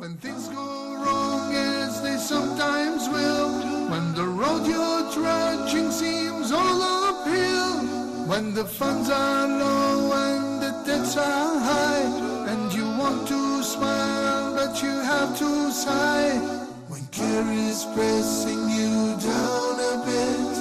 When things go wrong as they sometimes will, when the road you're trudging seems all uphill, when the funds are low and the debts are high, and you want to smile but you have to sigh, when care is pressing you down a bit,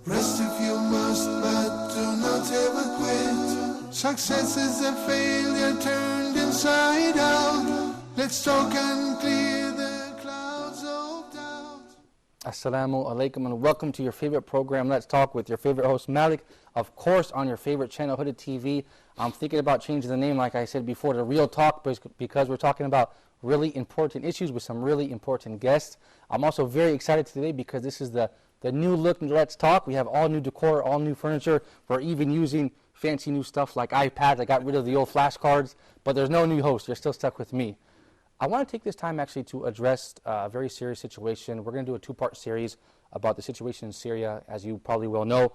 rest if you must but do not ever quit. Success is a failure turned inside out. Let's talk and clear the clouds of doubt. Assalamu alaikum and welcome to your favorite program, Let's Talk, with your favorite host Malik, of course on your favorite channel, Hooded TV. I'm thinking about changing the name, like I said before, to Real Talk, because we're talking about really important issues with some really important guests. I'm also very excited today because this is the new look in Let's Talk. We have all new decor, all new furniture. We're even using fancy new stuff like iPads. I got rid of the old flashcards, but there's no new host. You're still stuck with me. I want to take this time actually to address a very serious situation. We're going to do a two-part series about the situation in Syria. As you probably well know,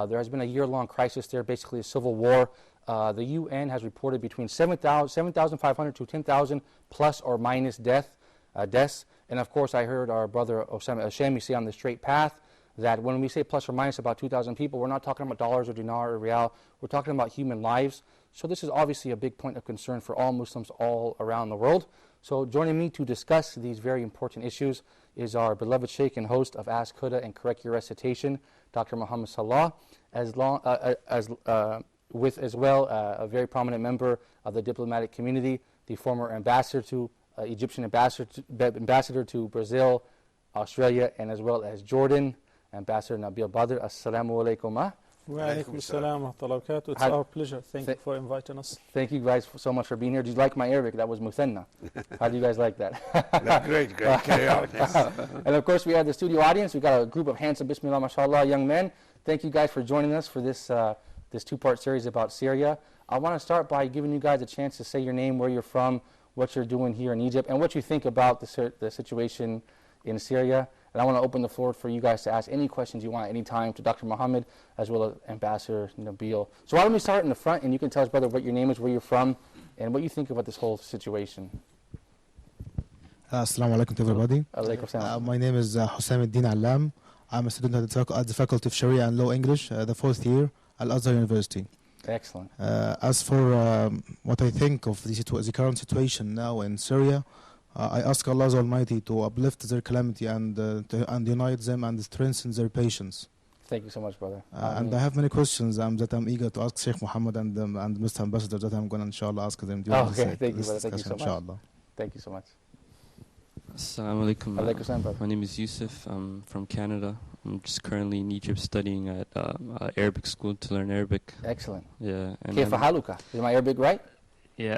there has been a year-long crisis there, basically a civil war. The UN has reported between 7,500 to 10,000 plus or minus deaths. And of course, I heard our brother Osama Ashami say on The Straight Path that when we say plus or minus about 2,000 people, we're not talking about dollars or dinar or real. We're talking about human lives. So this is obviously a big point of concern for all Muslims all around the world. So joining me to discuss these very important issues is our beloved Sheikh and host of Ask Huda and Correct Your Recitation, Dr. Muhammad Salah, as well a very prominent member of the diplomatic community, the former Egyptian ambassador to Brazil, Australia, and as well as Jordan, Ambassador Nabil Badr. Assalamu alaikum. Wa alaikum assalam wa rahmatullahi wa barakatuh. It's our pleasure. Thank you for inviting us. Thank you guys so much for being here. Did you like my Arabic? That was Muthanna. How do you guys like that? Great. Carry on. And of course, we have the studio audience. We've got a group of handsome, bismillah, mashallah, young men. Thank you guys for joining us for this two-part series about Syria. I want to start by giving you guys a chance to say your name, where you're from, what you're doing here in Egypt, and what you think about the situation in Syria. And I want to open the floor for you guys to ask any questions you want at any time to Dr. Muhammad as well as Ambassador Nabil. So why don't we start in the front, and you can tell us, brother, what your name is, where you're from, and what you think about this whole situation. Assalamu alaikum to everybody. My name is Hussam Eddin Alam. I'm a student at the Faculty of Sharia and Law English, the fourth year, Al-Azhar University. Excellent. As for what I think of the current situation now in Syria, I ask Allah Almighty to uplift their calamity and unite them and strengthen their patience. Thank you so much, brother. And I have many questions that I'm eager to ask Sheikh Muhammad and Mr. Ambassador that I'm going to inshallah ask them during this thank you, brother. Thank you so inshallah. much. Thank you so much. Assalamu alaikum. Alaikum salam, brother. My name is Yusuf. I'm from Canada. I'm just currently in Egypt studying at Arabic school to learn Arabic. Excellent. Yeah. Kayfa haluka? Is my Arabic right? Yeah.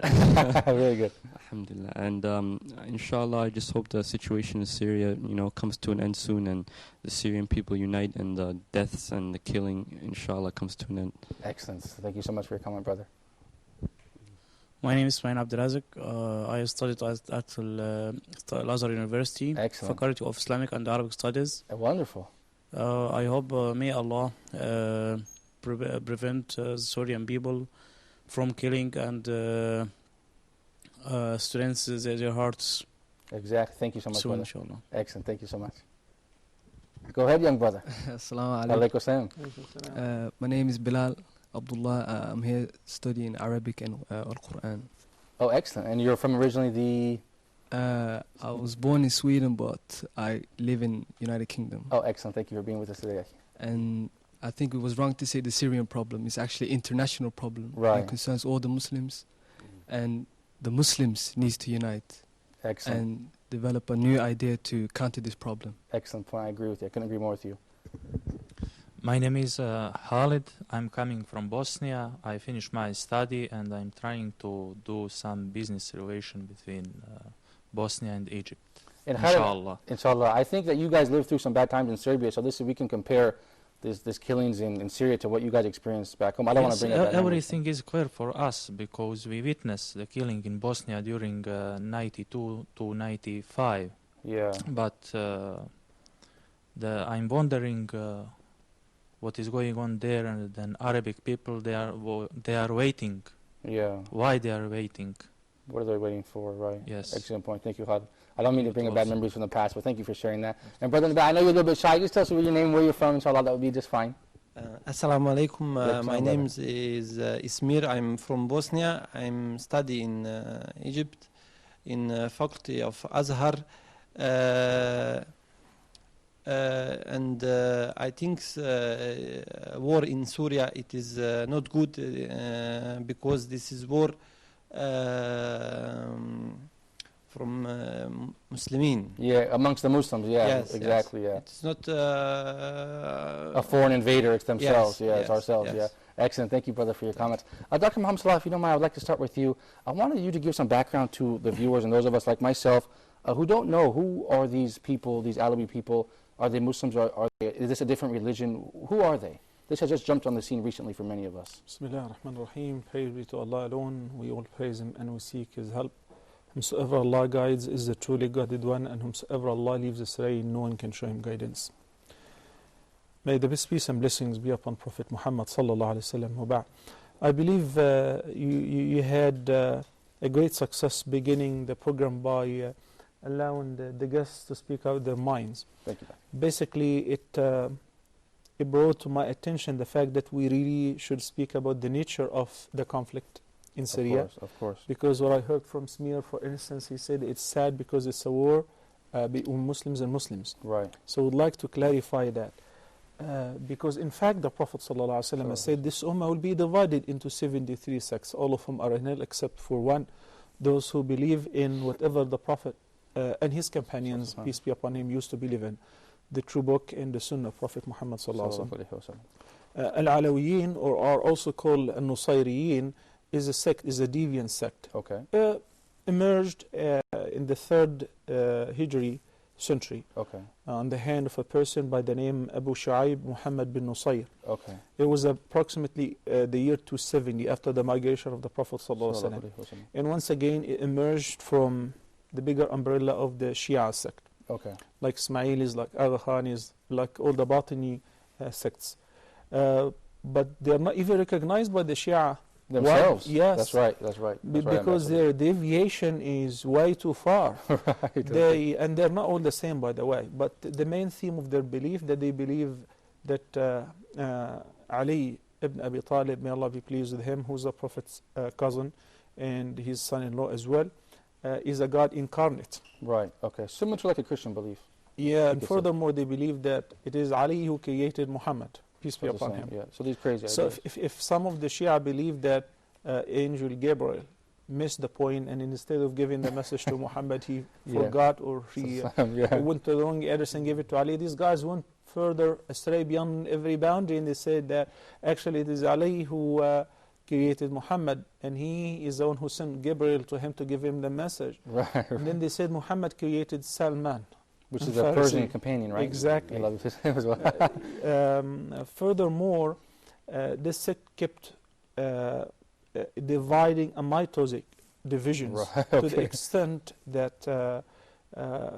Very good. Alhamdulillah. And inshallah, I just hope the situation in Syria, comes to an end soon, and the Syrian people unite, and the deaths and the killing, inshallah, comes to an end. Excellent. Thank you so much for your comment, brother. My name is Ismail Abdelazik. I studied at Al-Azhar University, Excellent. Faculty of Islamic and Arabic Studies. Wonderful. I hope may Allah prevent Syrian people from killing and strengthen their hearts. Exactly. Thank you so much, Soon, brother. inshallah. Excellent. Thank you so much. Go ahead, young brother. Assalamu alaikum. Alaikum salam. My name is Bilal Abdullah. I'm here studying Arabic and Al-Quran. Oh, excellent. And you're from originally I was born in Sweden, but I live in United Kingdom. Oh, excellent. Thank you for being with us today. And I think it was wrong to say the Syrian problem. It's actually an international problem. Right. It concerns all the Muslims. And the Muslims needs to unite. Excellent. And develop a new idea to counter this problem. Excellent point. I agree with you. I couldn't agree more with you. My name is Khalid. I'm coming from Bosnia. I finished my study and I'm trying to do some business relation between Bosnia and Egypt. And Inshallah. Inshallah. I think that you guys lived through some bad times in Serbia, so we can compare this killings in Syria to what you guys experienced back home. I don't want to bring up that everything is clear for us because we witnessed the killing in Bosnia during 92 to 95. Yeah. But I'm wondering what is going on there, and then Arabic people they are waiting. Yeah. Why they are waiting? What are they waiting for, right? Yes. Excellent point. Thank you, Khalid. I don't mean to bring up bad You're memories from the past, but thank you for sharing that. And brother in the back, I know you're a little bit shy. Just tell us your name, where you're from, inshallah, that would be just fine. Assalamu alaikum. Alaikum My salam, name is Ismir. I'm from Bosnia. I'm studying in Egypt in faculty of Azhar. And I think war in Syria, it is not good because this is war from Muslimin. Yeah, amongst the Muslims, yeah, Yes, exactly, yes. yeah. It's not A foreign invader, it's themselves, yes, yeah, it's yes, ourselves, yes. yeah. Excellent, thank you, brother, for your comments. Dr. Muhammad Salah, if you don't mind, I would like to start with you. I wanted you to give some background to the viewers and those of us like myself who don't know who are these people, these Alawi people. Are they Muslims, or is this a different religion? Who are they? This has just jumped on the scene recently for many of us. Bismillah ar-Rahman ar-Rahim. Praise be to Allah alone. We all praise Him and we seek His help. Whomsoever Allah guides is the truly guided one, and whomsoever Allah leaves astray, no one can show him guidance. May the best peace and blessings be upon Prophet Muhammad sallallahu alaihi wasallam. I believe you had a great success beginning the program by allowing the guests to speak out their minds. Thank you. Basically, it brought to my attention the fact that we really should speak about the nature of the conflict in Syria. Of course. Because what I heard from Smear, for instance, he said it's sad because it's a war between Muslims and Muslims. Right. So I would like to clarify that. Because in fact the Prophet ﷺ has said this ummah will be divided into 73 sects. All of whom are in hell except for one. Those who believe in whatever the Prophet and his companions, peace be upon him, used to believe in. The true book and the Sunnah of Prophet Muhammad ﷺ. Al-Alawiyin, or are also called Al-Nusayriyin, is a sect, is a deviant sect. Okay. Emerged in the 3rd Hijri century. Okay. On the hand of a person by the name Abu Shu'aib Muhammad bin Nusayr. Okay. It was approximately the year 270 after the migration of the Prophet ﷺ. And once again it emerged from the bigger umbrella of the Shia sect. Okay. Like Ismailis, like Aga Khanis, like all the Batini sects. But they are not even recognized by the Shia themselves. Yes. That's right. That's right. That's because their deviation is way too far. Right. And they're not all the same, by the way. But the main theme of their belief, that they believe that Ali ibn Abi Talib, may Allah be pleased with him, who's the Prophet's cousin and his son-in-law as well, is a God incarnate. Right. Okay. Similar to like a Christian belief. Yeah, and furthermore, they believe that it is Ali who created Muhammad, peace be upon him. Yeah. So these crazy So ideas. if some of the Shia believe that Angel Gabriel missed the point, and instead of giving the message to Muhammad, he forgot, or he went to the wrong address and gave it to Ali, these guys went further astray beyond every boundary, and they said that actually it is Ali who created Muhammad, and he is the one who sent Gabriel to him to give him the message. Right. And then they said Muhammad created Salman, which is a Persian companion, right? Exactly. Furthermore, this sect kept dividing a mitotic divisions to the extent that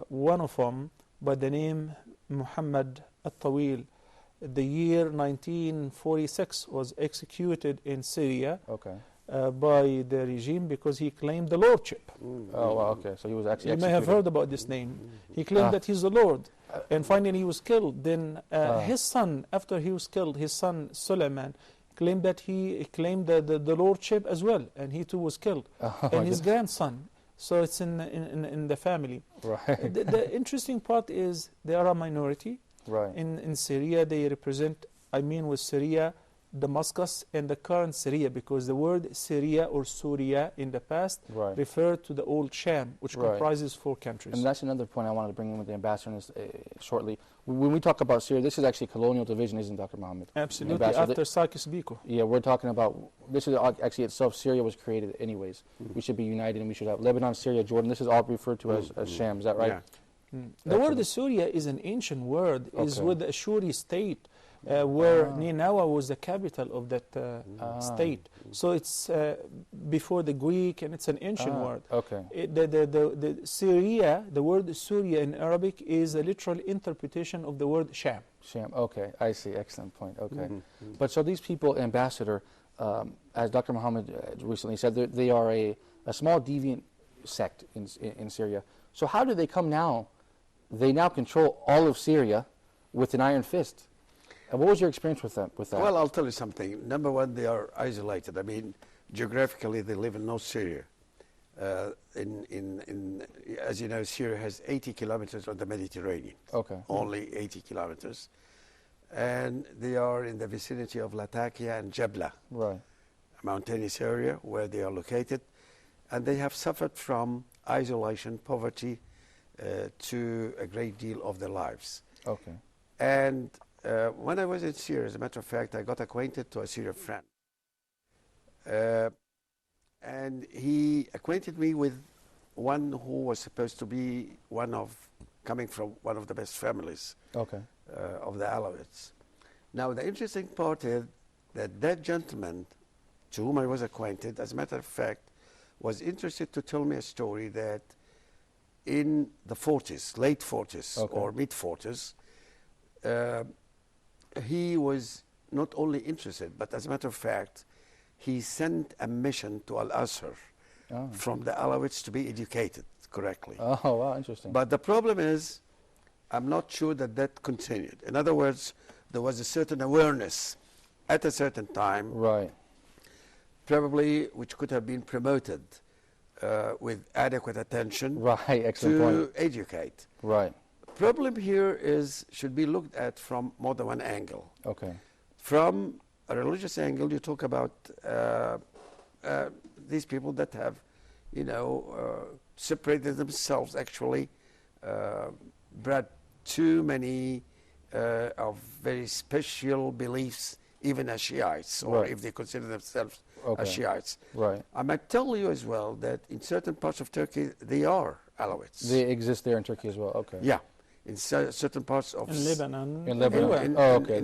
one of them, by the name Muhammad al-Tawil, the year 1946 was executed in Syria by the regime because he claimed the lordship. Oh, wow, okay. So he was actually You may have heard about this name. He claimed that he's the Lord. And finally he was killed. Then his son, after he was killed, his son Suleiman, claimed that he claimed the lordship as well. And he too was killed. And his grandson. So it's in the family. Right. The interesting part is they are a minority. Right. In Syria, they represent, I mean with Syria, Damascus and the current Syria, because the word Syria or Syria in the past referred to the old Sham, which comprises 4 countries. And that's another point I wanted to bring in with the ambassador shortly. When we talk about Syria, this is actually colonial division, isn't it, Dr. Muhammad? Absolutely, after Sykes-Picot. Yeah, we're talking about, this is actually itself, Syria was created anyways. We should be united and we should have Lebanon, Syria, Jordan. This is all referred to as Sham, is that right? Yeah. The word Syria is an ancient word, is with the Ashuri state, where Nineveh was the capital of that state. So it's before the Greek, and it's an ancient word. The Syria, the word Syria in Arabic is a literal interpretation of the word Sham. Sham, okay, I see, excellent point, okay. But so these people, ambassador, as Dr. Muhammad recently said, they are a small deviant sect in Syria. So how do they come now? They now control all of Syria with an iron fist. And what was your experience with that? Well, I'll tell you something. Number one, they are isolated. I mean, geographically, they live in North Syria. As you know, Syria has 80 kilometers on the Mediterranean. Okay. Only 80 kilometers. And they are in the vicinity of Latakia and Jabla, right, a mountainous area where they are located. And they have suffered from isolation, poverty, to a great deal of their lives. Okay. And when I was in Syria, as a matter of fact, I got acquainted to a Syrian friend. And he acquainted me with one who was supposed to be coming from one of the best families, okay, of the Alawites. Now, the interesting part is that gentleman to whom I was acquainted, as a matter of fact, was interested to tell me a story that in the 40s, late 40s, okay, or mid 40s, he was not only interested, but as a matter of fact, he sent a mission to Al-Azhar from the Alawites to be educated correctly. Oh, wow, interesting. But the problem is, I'm not sure that continued. In other words, there was a certain awareness at a certain time, right, probably which could have been promoted with adequate attention, right, excellent to point, educate. right. Problem here should be looked at from more than one angle. Okay. From a religious angle, you talk about these people that have, separated themselves, actually, brought too many of very special beliefs, even as Shiites, or right, if they consider themselves okay, as Shiites. Right. I might tell you as well that in certain parts of Turkey, they are Alawites. They exist there in Turkey as well, okay. Yeah, in certain parts of... In Lebanon. In Lebanon. Okay.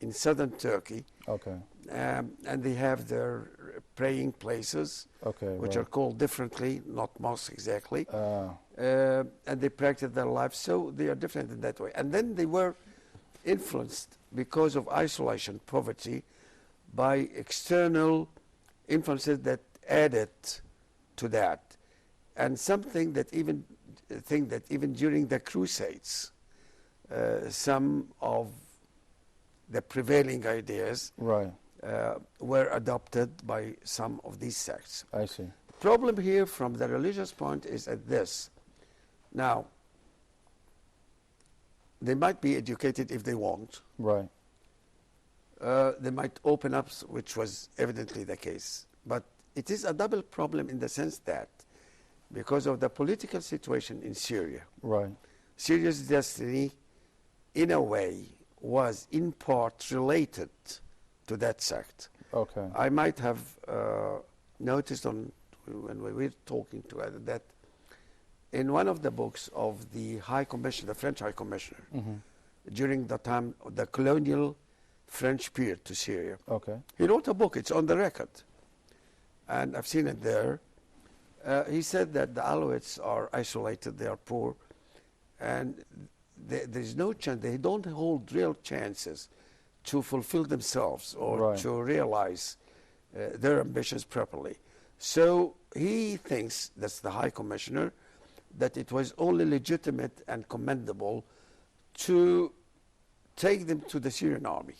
In southern Turkey. Okay. And they have their praying places, okay, which right, are called differently, not mosques exactly. And they practice their lives, so they are different in that way. And then they were influenced because of isolation, poverty, by external influences that added to that. And something that even during the Crusades, some of the prevailing ideas right, were adopted by some of these sects. I see. The problem here from the religious point is at this. Now, they might be educated if they want. Right. They might open up, which was evidently the case. But it is a double problem in the sense that because of the political situation in Syria, right, Syria's destiny, in a way, was in part related to that sect. okay, I might have noticed when we were talking together that in one of the books of the High Commissioner, the French High Commissioner, during the time of the colonial French period to Syria, okay, he wrote a book, it's on the record, and I've seen it there. He said that the Alawites are isolated, they are poor, and there is no chance, they don't hold real chances to fulfill themselves or right, to realize their ambitions properly. So he thinks, that's the High Commissioner, that it was only legitimate and commendable to take them to the Syrian army,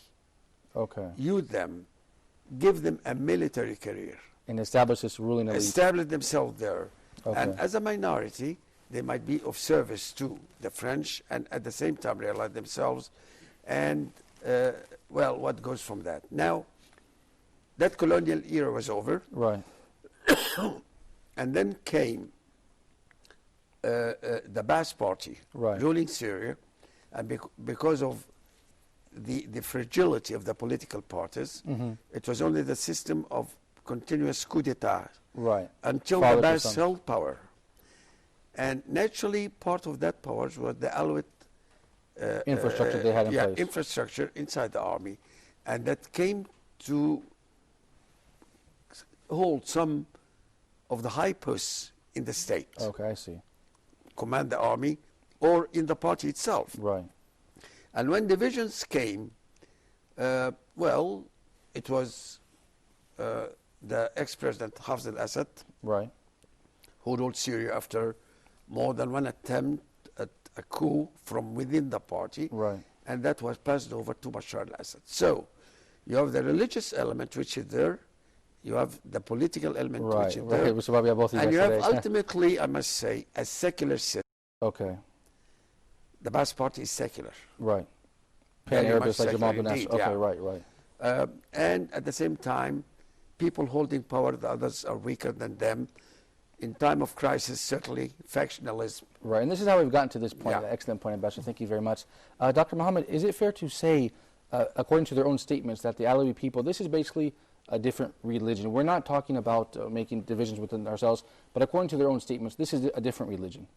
okay, use them, give them a military career, and establish this ruling elite. establish themselves there. Okay. And as a minority, they might be of service to the French and at the same time realize themselves. And, well, what goes from that? Now, that colonial era was over. Right. And then came the Ba'ath Party, right, ruling Syria. And because of the fragility of the political parties, it was only the system of continuous coup d'etat, right, until Father the to Ba'ath son. held power. And naturally, part of that power was the Alawite infrastructure they had in place. infrastructure inside the army. And that came to hold some of the high posts in the state, Okay, I see. command the army, or in the party itself. Right. And when divisions came, well, it was the ex-president Hafez al-Assad, right, who ruled Syria after more than one attempt at a coup from within the party, right, and that was passed over to Bashar al-Assad. So you have the religious element, which is there. You have the political element, which is there. Which is why we have both of you and guys you have today. ultimately, I must say, a secular system. Okay. The Ba'ath Party is secular. Right. Very Pan-Arabist much like Jamal secular bin Ash. indeed, Okay, yeah. right. And at the same time, people holding power, the others are weaker than them. In time of crisis, certainly, factionalism. Right, and this is how we've gotten to this point. Yeah. Excellent point, Ambassador. Thank you very much. Dr. Muhammad, is it fair to say, according to their own statements, that the Alawi people, this is basically a different religion? We're not talking about making divisions within ourselves, but according to their own statements, this is a different religion,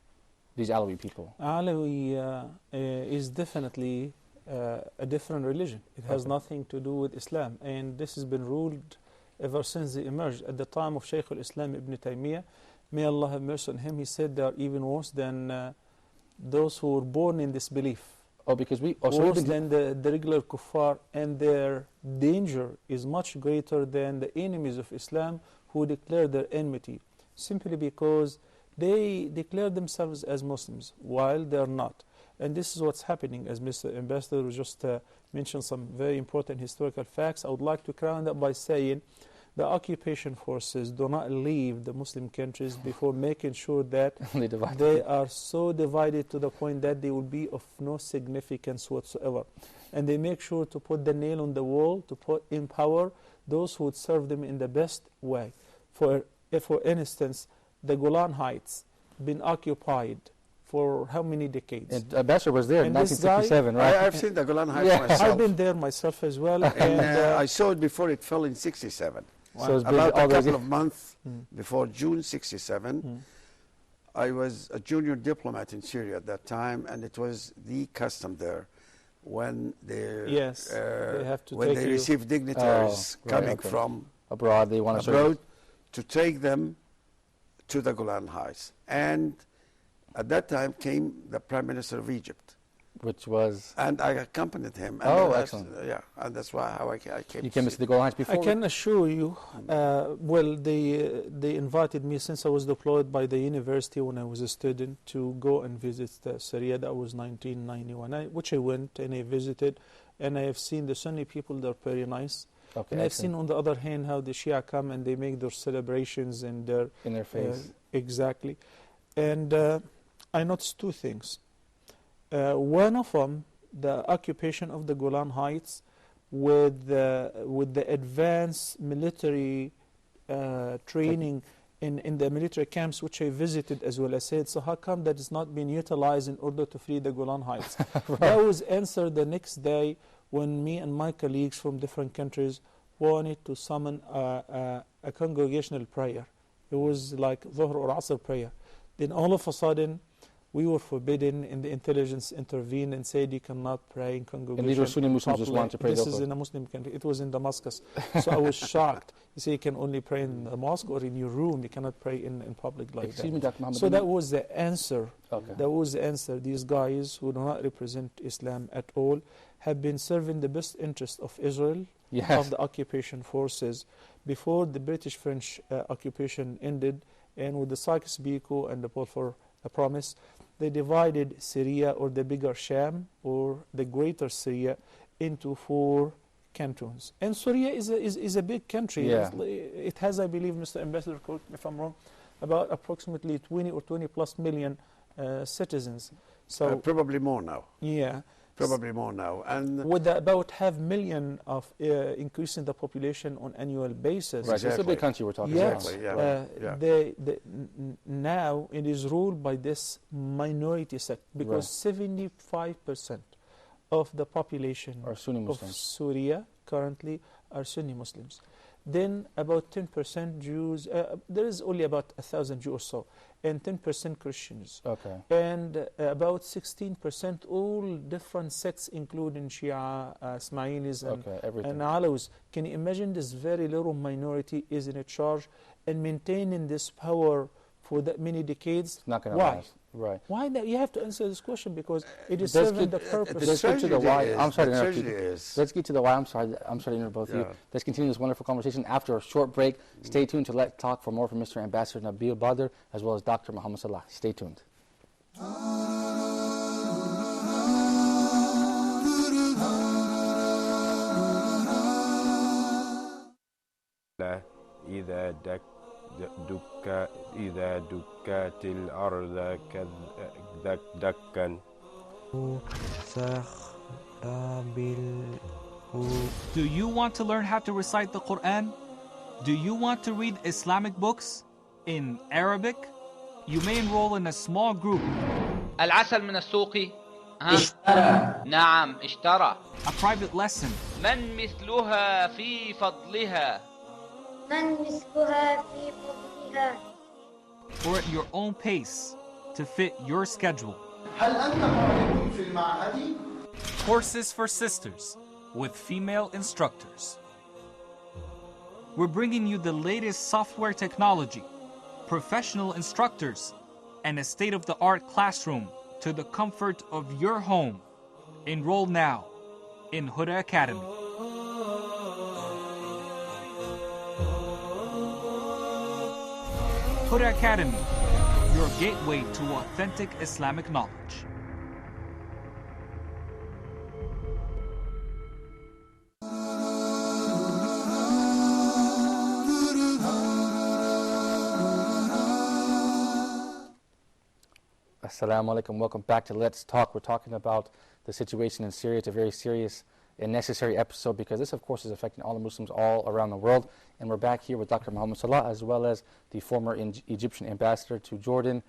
these Alawi people. Alawi is definitely a different religion. It has nothing to do with Islam, and this has been ruled ever since they emerged. At the time of Shaykh al-Islam Ibn Taymiyyah, may Allah have mercy on him, he said they are even worse than those who were born in this belief. Oh, because worse than the regular kuffar, and their danger is much greater than the enemies of Islam who declare their enmity, simply because they declare themselves as Muslims while they are not. And this is what's happening. As Mr. Ambassador just mentioned some very important historical facts, I would like to crown that by saying the occupation forces do not leave the Muslim countries before making sure that they are so divided to the point that they will be of no significance whatsoever. And they make sure to put the nail on the wall, to put in power those who would serve them in the best way. For instance, the Golan Heights been occupied for how many decades? And Ambassador was there in 1967, right? I've seen the Golan Heights myself. I've been there myself as well. And I saw it before it fell in 67. Wow. So it's about a couple of months before June 67, I was a junior diplomat in Syria at that time, and it was the custom there when they have to when they receive dignitaries coming from abroad, they want to take them to the Golan Heights. And at that time came the Prime Minister of Egypt, which was, and I accompanied him. And excellent! Yeah, and that's how I came. You came to the Golan Heights before. I can assure you. Well, they invited me since I was deployed by the university when I was a student to go and visit Syria. That was 1991, which I went and I visited, and I have seen the Sunni people. They're very nice. Okay, and I've seen on the other hand how the Shia come and they make their celebrations and in their face. Exactly, and I noticed two things. One of them, the occupation of the Golan Heights with the advanced military training in the military camps, which I visited as well. I said, so how come that is not being utilized in order to free the Golan Heights? Right. That was answered the next day when me and my colleagues from different countries wanted to summon a congregational prayer. It was like Dhuhr or Asr prayer. Then all of a sudden, we were forbidden, and the intelligence intervened and said you cannot pray in congregation. And these were Sunni Muslims just wanted to pray. This is in a Muslim country. It was in Damascus. So I was shocked. You say you can only pray in the mosque or in your room. You cannot pray in public like Excuse me, Dr. Muhammad. So that was the answer. Okay. That was the answer. These guys who do not represent Islam at all have been serving the best interest of Israel, of the occupation forces, before the British-French occupation ended, and with the Sykes-Picot and the Balfour Promise, they divided Syria, or the bigger Sham, or the greater Syria, into 4 cantons. And Syria is a big country. Yeah. It has, I believe, Mr. Ambassador, correct me if I'm wrong, about approximately 20 or 20 plus million citizens. So probably more now. Yeah. Probably more now. And with about 500,000 of increasing the population on annual basis. Right, it's a big country we're talking about. Exactly, now it is ruled by this minority sect, because 75% of the population are Sunni of Syria currently are Sunni Muslims. Then about 10% Jews, there is only about 1,000 Jews or so, and 10% Christians. Okay. And about 16% all different sects, including Shia, Ismailis, and Alawis. Can you imagine this very little minority is in charge and maintaining this power for that many decades? It's not going to Why? last. Right. Why that? You have to answer this question because it is Let's serving get- the purpose. Let's get to the why. I'm sorry to interrupt tragedy you. is, Let's get to the why. I'm sorry to interrupt both of you. Yeah. Let's continue this wonderful conversation after a short break. Stay tuned to Let's Talk for more from Mr. Ambassador Nabil Badr as well as Dr. Muhammad Salah. Stay tuned. إذا دكت الأرض دكا. Do you want to learn how to recite the Quran? Do you want to read Islamic books in Arabic? You may enroll in a small group. العسل من السوق اشترى. نعم اشترى. A private lesson. من مثلها في فضلها. من مثلها في فضلها. Or at your own pace to fit your schedule. هل أنت طالب في المعهد؟ Courses for sisters with female instructors. We're bringing you the latest software technology, professional instructors, and a state-of-the-art classroom to the comfort of your home. Enroll now in Huda Academy. Huda Academy, your gateway to authentic Islamic knowledge. Assalamu alaikum. Welcome back to Let's Talk. We're talking about the situation in Syria. It's a very serious and necessary episode because this, of course, is affecting all the Muslims all around the world. And we're back here with Dr. Muhammad Salah as well as the former Egyptian ambassador to Jordan,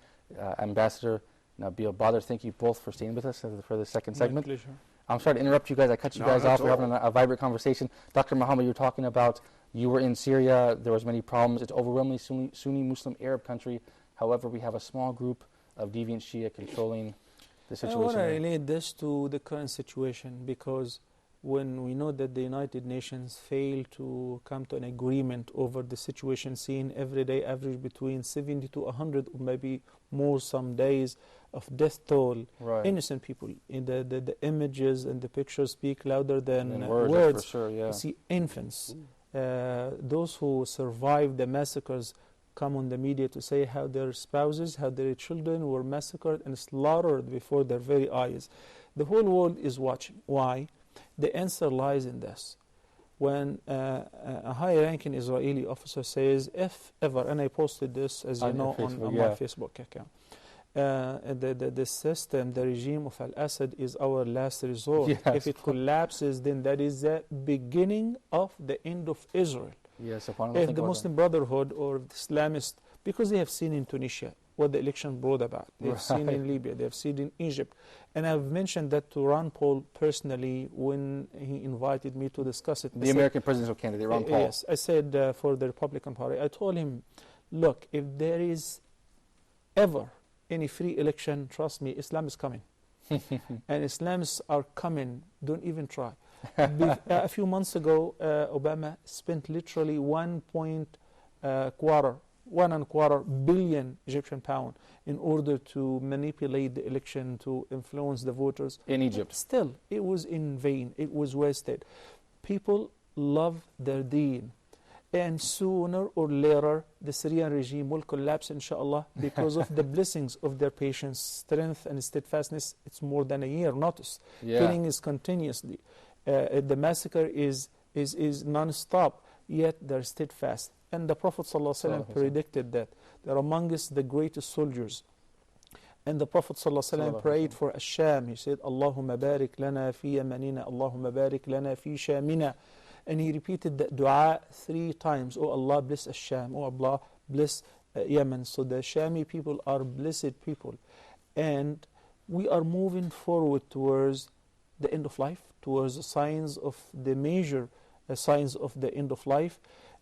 Ambassador Nabil Badr. Thank you both for staying with us for the second segment. My pleasure. I'm sorry to interrupt you guys. I cut you guys off. We're having a vibrant conversation. Dr. Muhammad, you were talking about you were in Syria. There was many problems. It's overwhelmingly Sunni Muslim Arab country. However, we have a small group of deviant Shia controlling the situation. I want to relate this to the current situation because when we know that the United Nations failed to come to an agreement over the situation seen every day, average between 70 to 100 or maybe more some days of death toll, innocent people. In the images and the pictures speak louder than words. For sure, yeah. You see infants, those who survived the massacres come on the media to say how their spouses, how their children were massacred and slaughtered before their very eyes. The whole world is watching. Why? The answer lies in this. When a high-ranking Israeli officer says, if ever, and I posted this, as you know, on my Facebook account, the system, the regime of Al-Assad is our last resort. Yes. If it collapses, then that is the beginning of the end of Israel. Yes, If the Muslim Brotherhood or the Islamists, because they have seen in Tunisia what the election brought about, they have seen in Libya, they have seen in Egypt, and I've mentioned that to Ron Paul personally when he invited me to discuss it. The American presidential candidate, Ron Paul. Yes, I said for the Republican Party, I told him, look, if there is ever any free election, trust me, Islam is coming. And Islamists are coming, don't even try. A few months ago, Obama spent literally 1.25 billion Egyptian pound in order to manipulate the election, to influence the voters. In Egypt. Still, it was in vain. It was wasted. People love their deen. And sooner or later, the Syrian regime will collapse, inshallah, because of the blessings of their patience, strength, and steadfastness. It's more than a year notice. Killing is continuously. The massacre is non-stop, yet they're steadfast. And the Prophet ﷺ predicted that. They're amongst the greatest soldiers. And the Prophet ﷺ prayed for Ash-Sham. He said, Allahumma barik lana fi yamanina, Allahumma barik lana fi shamina. And he repeated that dua 3 times. Oh Allah, bless Ash-Sham. Oh Allah, bless Yemen. So the Shami people are blessed people. And we are moving forward towards the end of life, towards the signs of the major signs of the end of life.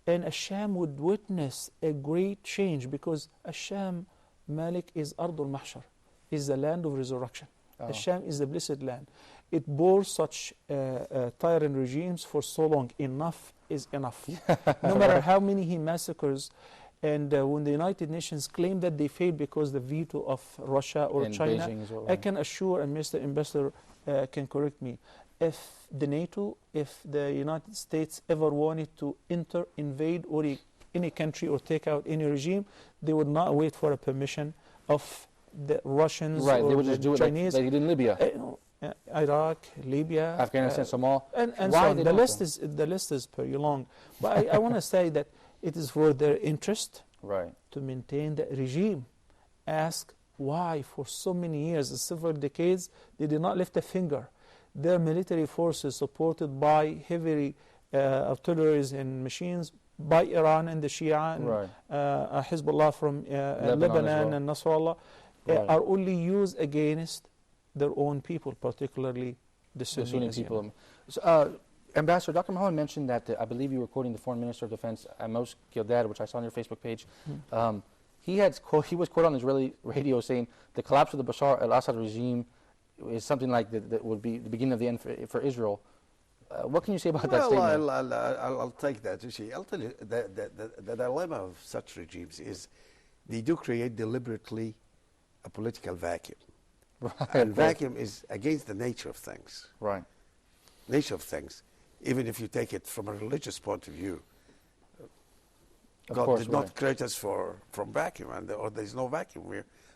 And Ash-Sham would witness a great change because Ash-Sham, Malik, is Ardul Mahshar, is the land of resurrection. Ash-Sham is the blessed land. It bore such tyrant regimes for so long. Enough is enough. No matter how many he massacres, And when the United Nations claim that they failed because the veto of Russia or And China, Beijing is what, I can assure, and Mr. Ambassador can correct me, if the NATO, if the United States ever wanted to invade or any country or take out any regime, they would not wait for a permission of the Russians right, or they would the just do it Chinese. like they did in Libya. Iraq, Libya, Afghanistan, Somalia, and why so on. they The don't list though? is pretty long, but I want to say that it is for their interest right. to maintain the regime. Ask why for so many years, several decades, they did not lift a finger. Their military forces, supported by heavy artillery and machines by Iran and the Shia and Right. Hezbollah from Lebanon well. and Nasrallah, Right. are only used against their own people, particularly the The Sunni Sunni as you people. know. So, Ambassador, Dr. Mohammed mentioned that I believe you were quoting the Foreign Minister of Defense, Amos Gildad, which I saw on your Facebook page. He was quoted on Israeli radio saying the collapse of the Bashar al-Assad regime is something like that would be the beginning of the end for Israel. What can you say about that statement? Well, I'll take that. You see, I'll tell you, the dilemma of such regimes is they do create deliberately a political vacuum. Right, And vacuum is against the nature of things. Right. Nature of things. Even if you take it from a religious point of view, Of God course, did not right. create us from vacuum, or there's no vacuum.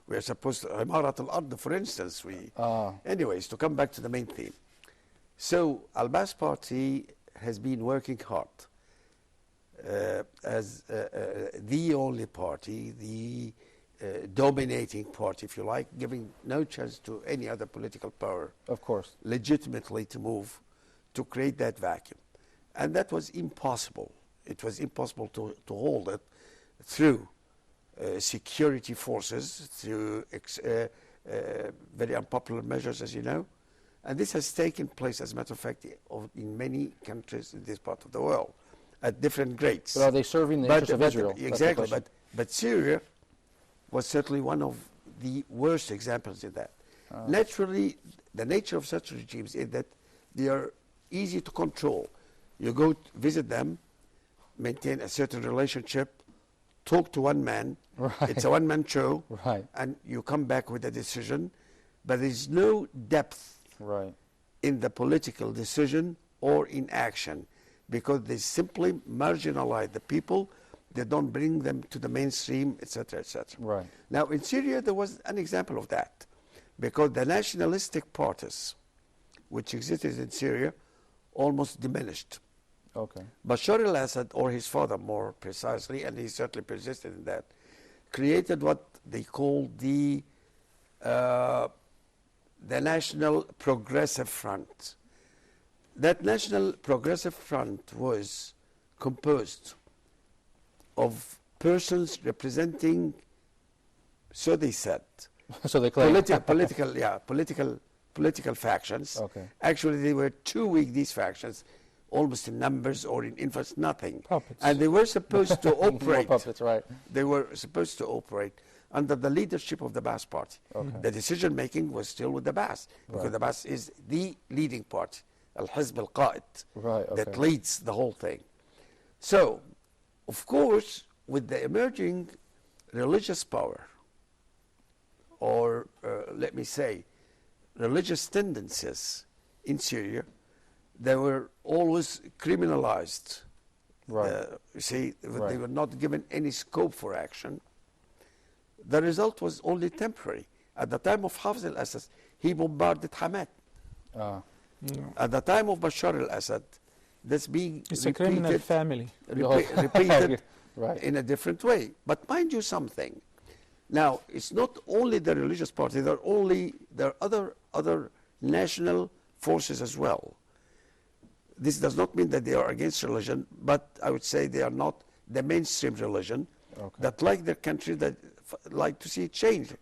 We're supposed to, Imarat al-Ard, for instance, anyways, to come back to the main theme. So, Al-Baas Party has been working hard as the only party, the dominating party, if you like, giving no chance to any other political power, of course, legitimately to move, to create that vacuum. And that was impossible. It was impossible to hold it through security forces, through very unpopular measures, as you know. And this has taken place, as a matter of fact, in many countries in this part of the world, at different grades. But are they serving the interests of Israel? That's the Exactly, question. but Syria was certainly one of the worst examples in that. Naturally, the nature of such regimes is that they are easy to control. You go visit them, maintain a certain relationship, talk to one man. Right. It's a one-man show, right. and you come back with a decision, but there's no depth right. in the political decision or in action, because they simply marginalize the people. They don't bring them to the mainstream, etc., etc. Right. Now, in Syria, there was an example of that, because the nationalistic parties which existed in Syria almost diminished. Okay. Bashar al-Assad, or his father more precisely, and he certainly persisted in that, created what they called the National Progressive Front. That National Progressive Front was composed of persons representing, so they said, so they claim. political factions. Okay. Actually, they were too weak, these factions, almost in numbers or in influence, nothing. Puppets. And they were supposed to operate. More puppets, right. They were supposed to operate under the leadership of the Baas Party. Okay. The decision-making was still with the Baas, because Right. the Baas is the leading party, Al-Hizb al-Qa'id, Right, okay. that leads the whole thing. So, of course, with the emerging religious power, or let me say, religious tendencies in Syria, they were always criminalized. Right. You see, they Right. were not given any scope for action. The result was only temporary. At the time of Hafez al-Assad, he bombarded Hamad. At the time of Bashar al-Assad, that's being It's a criminal repeated, family. repeated Right. in a different way. But mind you something. Now, it's not only the religious party, there are other national forces as well. This does not mean that they are against religion, but I would say they are not the mainstream religion that like their country, that like to see it change.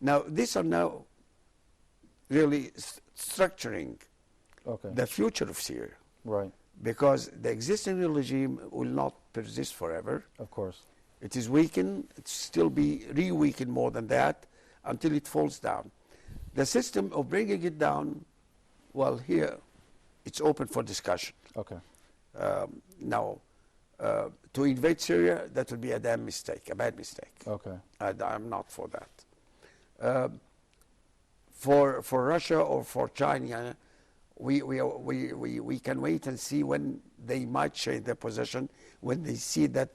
Now, these are now really structuring the future of Syria. Right. Because the existing regime will not persist forever. Of course. It is weakened, it still be re-weakened more than that until it falls down. The system of bringing it down, well, here, it's open for discussion. Okay. Now, to invade Syria, that would be a damn mistake, a bad mistake. Okay. I'm not for that. For Russia or for China, we can wait and see when they might change their position, when they see that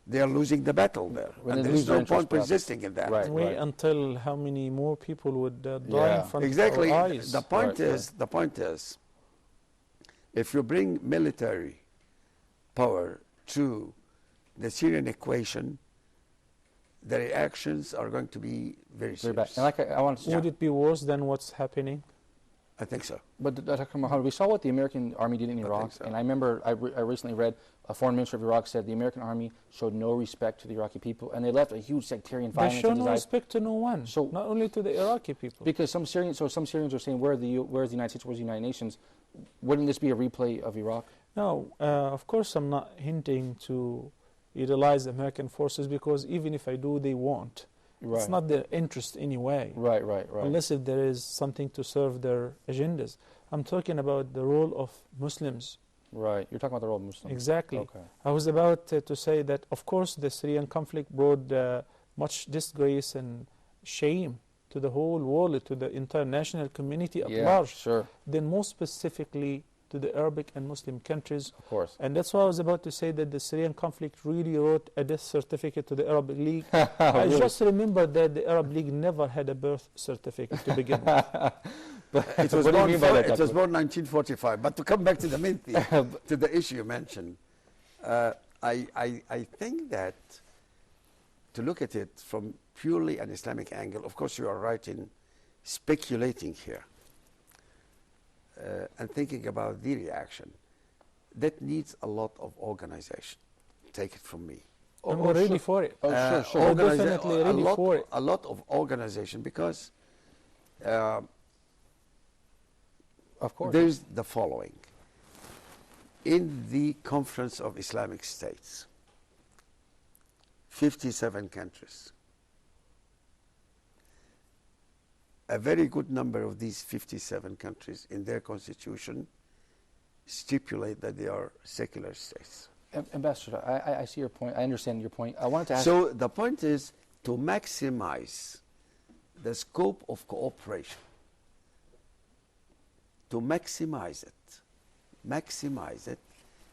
they are losing the battle there. When and they there's lose their no point interest, persisting in that. Wait until how many more people would die Yeah. in front Exactly. of our eyes. The point is, if you bring military power to the Syrian equation, the reactions are going to be very Very bad. serious. And like I want to, Would it be worse than what's happening? I think so. But Dr. Muhammad, we saw what the American Army did in Iraq, so. and I remember I recently read a foreign minister of Iraq said the American Army showed no respect to the Iraqi people, and they left a huge sectarian They violence. show and no divide. respect to no one, So- not only to the Iraqi people. Because some Syrians are saying, where's the United States, where's the United Nations? Wouldn't this be a replay of Iraq? No, of course I'm not hinting to utilize American forces, because even if I do, they won't. Right. It's not their interest anyway. Right. Unless if there is something to serve their agendas. I'm talking about the role of Muslims. Right. You're talking about the role of Muslims. Exactly. Okay. I was about to say that, of course, the Syrian conflict brought much disgrace and shame to the whole world, to the international community at large. Sure. Then more specifically to the Arabic and Muslim countries. Of course. And that's why I was about to say that the Syrian conflict really wrote a death certificate to the Arab League. I Really? just remember that the Arab League never had a birth certificate to begin with. It was born 1945. But to come back to the main theme, to the issue you mentioned, I think that to look at it from purely an Islamic angle, of course you are right in speculating here and thinking about the reaction. That needs a lot of organization. Take it from me. And we're ready for it. Sure. We're definitely ready for it. A lot of organization, because of course, there's the following. In the Conference of Islamic States, 57 countries. A very good number of these 57 countries in their constitution stipulate that they are secular states. Ambassador, I see your point. I understand your point. I wanted to ask. So the point is to maximize the scope of cooperation, to maximize it,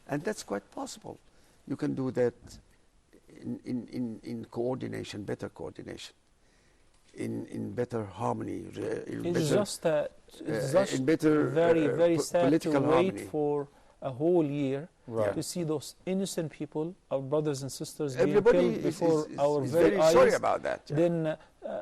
and that's quite possible. You can do that in coordination, better coordination, in better harmony. It's just in better very sad to political wait harmony. for a whole year Right. to see those innocent people, our brothers and sisters, Everybody being killed before our is very very eyes. sorry about that. Yeah. Then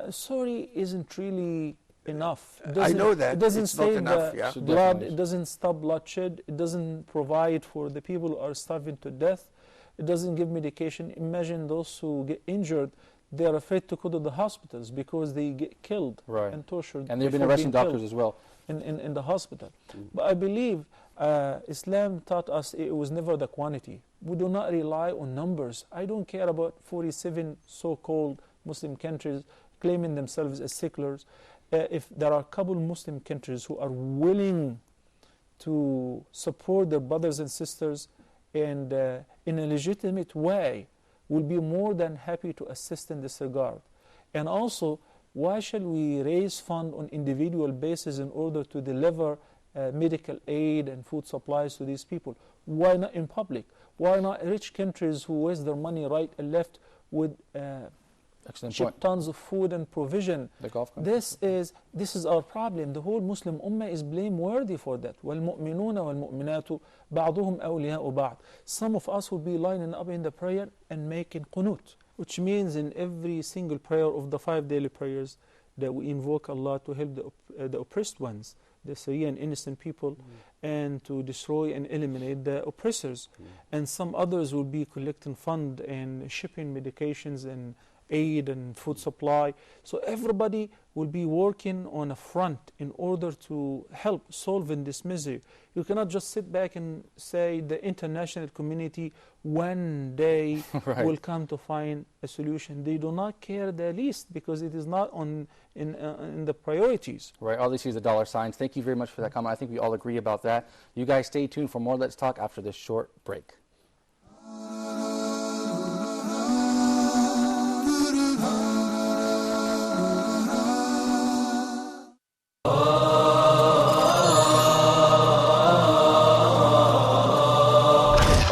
sorry isn't really enough. It I know that. It doesn't It's not save enough, the yeah. blood. It doesn't stop bloodshed. It doesn't provide for the people who are starving to death. It doesn't give medication. Imagine those who get injured. They are afraid to go to the hospitals because they get killed Right. and tortured. And they've been before arresting being doctors killed as well. in the hospital. But I believe Islam taught us it was never the quantity. We do not rely on numbers. I don't care about 47 so-called Muslim countries claiming themselves as seculars. If there are a couple Muslim countries who are willing to support their brothers and sisters and in a legitimate way, will be more than happy to assist in this regard. And also, why shall we raise funds on individual basis in order to deliver medical aid and food supplies to these people? Why not in public? Why not rich countries who waste their money right and left with Excellent ship point. tons of food and provision? The Gulf countries. This is our problem. The whole Muslim ummah is blameworthy for that. وَالْمُؤْمِنُونَ وَالْمُؤْمِنَاتُ بَعْضُهُمْ أَوْلِيَاءُ بَعْض. Some of us will be lining up in the prayer and making qunut, which means in every single prayer of the 5 daily prayers that we invoke Allah to help the oppressed ones, the Syrian innocent people, and to destroy and eliminate the oppressors. And some others will be collecting fund and shipping medications and aid and food supply. So everybody will be working on a front in order to help solving this misery. You cannot just sit back and say the international community one day Right. will come to find a solution. They do not care the least because it is not in the priorities. Right, all they see is the dollar signs. Thank you very much for that comment. I think we all agree about that. You guys stay tuned for more Let's Talk after this short break.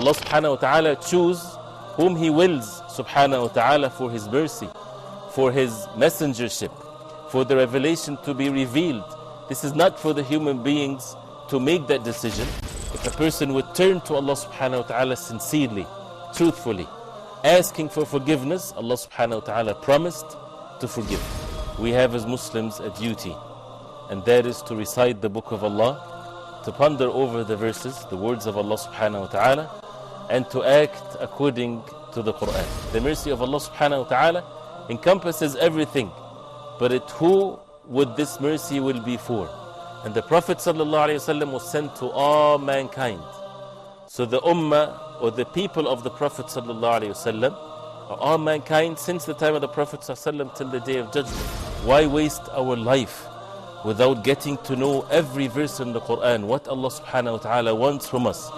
Allah subhanahu wa ta'ala choose whom He wills subhanahu wa ta'ala for His mercy, for His messengership, for the revelation to be revealed. This is not for the human beings to make that decision. If a person would turn to Allah subhanahu wa ta'ala sincerely, truthfully, asking for forgiveness, Allah subhanahu wa ta'ala promised to forgive. We have as Muslims a duty, and that is to recite the book of Allah, to ponder over the verses, the words of Allah subhanahu wa ta'ala, and to act according to the Quran. The mercy of Allah subhanahu wa ta'ala encompasses everything, but who would this mercy will be for? And the Prophet sallallahu alaihi wasallam was sent to all mankind. So the ummah, or the people of the Prophet sallallahu alaihi wasallam, are all mankind since the time of the Prophet sallallahu alaihi wasallam till the day of judgment. Why waste our life without getting to know every verse in the Quran, what Allah subhanahu wa ta'ala wants from us?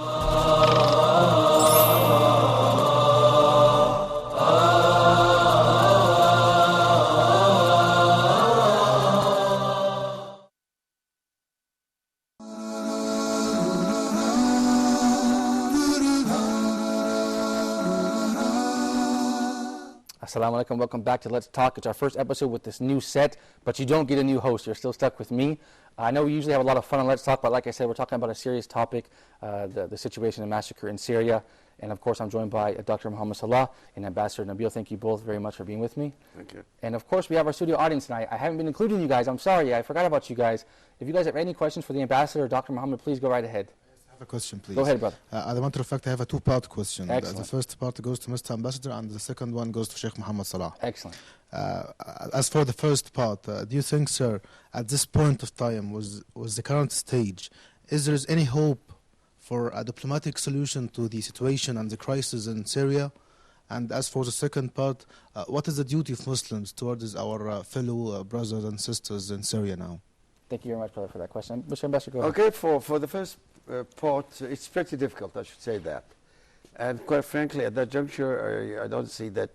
Assalamu alaikum, welcome back to Let's Talk. It's our first episode with this new set, but you don't get a new host. You're still stuck with me. I know we usually have a lot of fun on Let's Talk, but like I said, we're talking about a serious topic, the situation and massacre in Syria. And of course, I'm joined by Dr. Muhammad Salah and Ambassador Nabil. Thank you both very much for being with me. Thank you. And of course, we have our studio audience tonight. I haven't been including you guys. I'm sorry, I forgot about you guys. If you guys have any questions for the Ambassador or Dr. Muhammad, please go right ahead. A question, please. Go ahead, brother. As a matter of fact, I have a two-part question. Excellent. The first part goes to Mr. Ambassador, and the second one goes to Sheikh Muhammad Salah. Excellent. As for the first part, do you think, sir, at this point of time, was the current stage, is there any hope for a diplomatic solution to the situation and the crisis in Syria? And as for the second part, what is the duty of Muslims towards our fellow brothers and sisters in Syria now? Thank you very much, brother, for that question. Mr. Ambassador, go ahead. Okay, for the first part, it's pretty difficult, I should say that. And quite frankly, at that juncture, I don't see that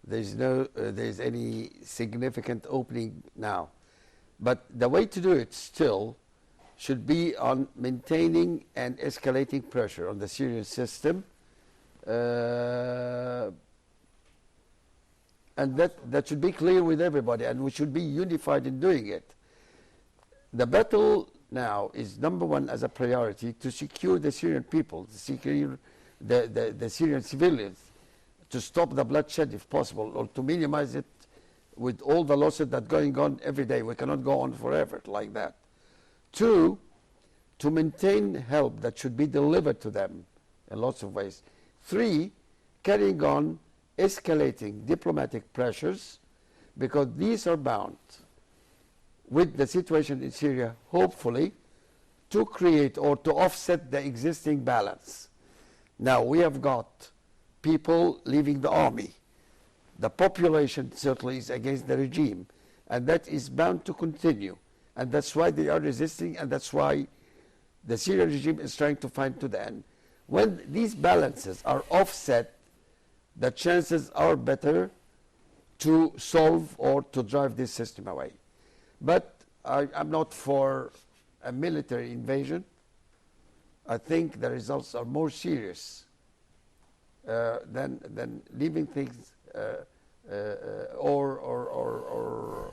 there's any significant opening now. But the way to do it still should be on maintaining and escalating pressure on the Syrian system. And that should be clear with everybody, and we should be unified in doing it. The battle now is number one as a priority to secure the Syrian people, to secure the Syrian civilians, to stop the bloodshed if possible, or to minimize it with all the losses that are going on every day. We cannot go on forever like that. Two, to maintain help that should be delivered to them in lots of ways. Three, carrying on escalating diplomatic pressures, because these are bound with the situation in Syria, hopefully, to create or to offset the existing balance. Now, we have got people leaving the army. The population certainly is against the regime, and that is bound to continue. And that's why they are resisting, and that's why the Syrian regime is trying to find to the end. When these balances are offset, the chances are better to solve or to drive this system away. But I'm not for a military invasion. I think the results are more serious than leaving things or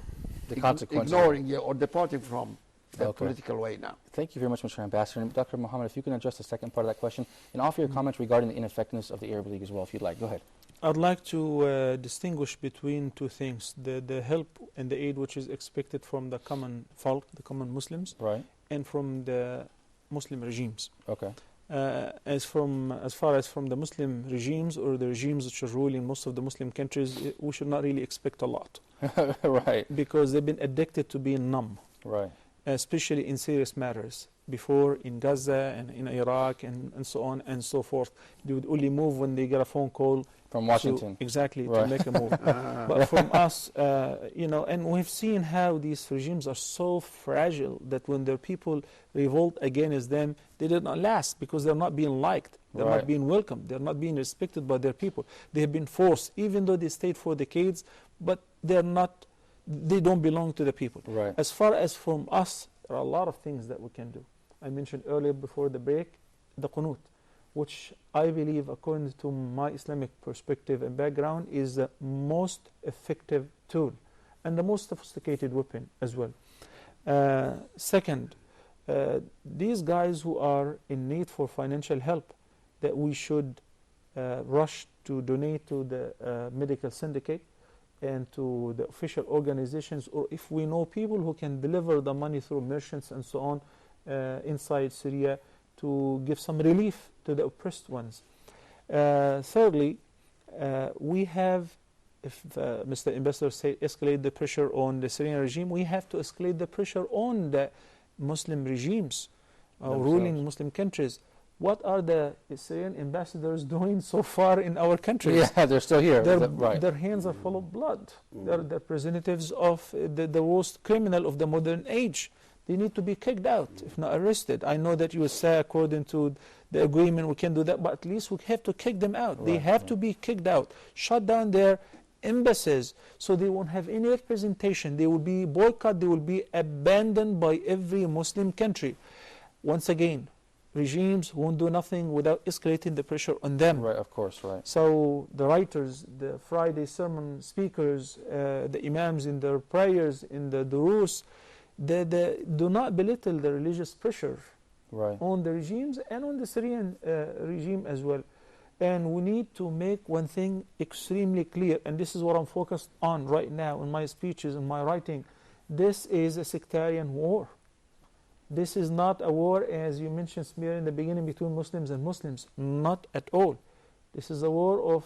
the consequences, ignoring or departing from the political way now. Thank you very much, Mr. Ambassador. And Dr. Muhammad, if you can address the second part of that question and offer your comments regarding the ineffectiveness of the Arab League as well, if you'd like. Go ahead. I'd like to distinguish between two things: the help and the aid which is expected from the common folk, the common Muslims, right, and from the Muslim regimes. Okay. As far as from the Muslim regimes or the regimes which are ruling most of the Muslim countries, we should not really expect a lot. Right. Because they've been addicted to being numb. Right. Especially in serious matters. Before in Gaza and in Iraq and so on and so forth, they would only move when they get a phone call from Washington. Exactly, right. to make a move. But from us, and we've seen how these regimes are so fragile that when their people revolt against them, they did not last because they're not being liked. They're right. not being welcomed. They're not being respected by their people. They have been forced, even though they stayed for decades, but they don't belong to the people. Right. As far as from us, there are a lot of things that we can do. I mentioned earlier before the break, the qunut. which I believe, according to my Islamic perspective and background, is the most effective tool and the most sophisticated weapon as well. Second, these guys who are in need for financial help, that we should rush to donate to the medical syndicate and to the official organizations, or if we know people who can deliver the money through merchants and so on inside Syria, to give some relief to the oppressed ones. Thirdly, we have, if Mr. Ambassador said escalate the pressure on the Syrian regime, we have to escalate the pressure on the Muslim regimes, ruling Muslim countries. What are the Syrian ambassadors doing so far in our countries? Yeah, they're still here. Their hands are full of blood. They're the representatives of the worst criminal of the modern age. They need to be kicked out, if not arrested. I know that you will say, according to the agreement, we can do that, but at least we have to kick them out. They have to be kicked out. Shut down their embassies so they won't have any representation. They will be boycotted. They will be abandoned by every Muslim country. Once again, regimes won't do nothing without escalating the pressure on them. Right, of course, right. So the writers, the Friday sermon speakers, the imams in their prayers, in the durus, they do not belittle the religious pressure on the regimes and on the Syrian regime as well. And we need to make one thing extremely clear, and this is what I'm focused on right now in my speeches and my writing. This is a sectarian war. This is not a war, as you mentioned, Samir, in the beginning, between Muslims and Muslims. Not at all. This is a war of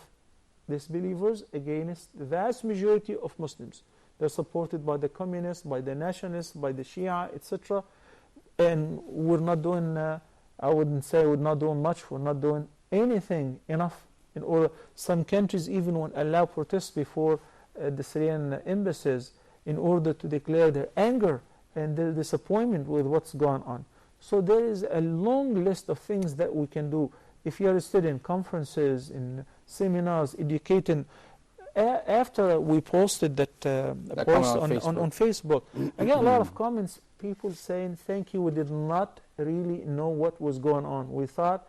disbelievers against the vast majority of Muslims. They're supported by the communists, by the nationalists, by the Shia, etc. And we're not doing, I wouldn't say we're not doing much, we're not doing anything enough. In order, some countries even won't allow protests before the Syrian embassies in order to declare their anger and their disappointment with what's going on. So there is a long list of things that we can do. If you're a student, conferences, in seminars, educating. After we posted that post on Facebook, I got a lot of comments, people saying, thank you, we did not really know what was going on. We thought,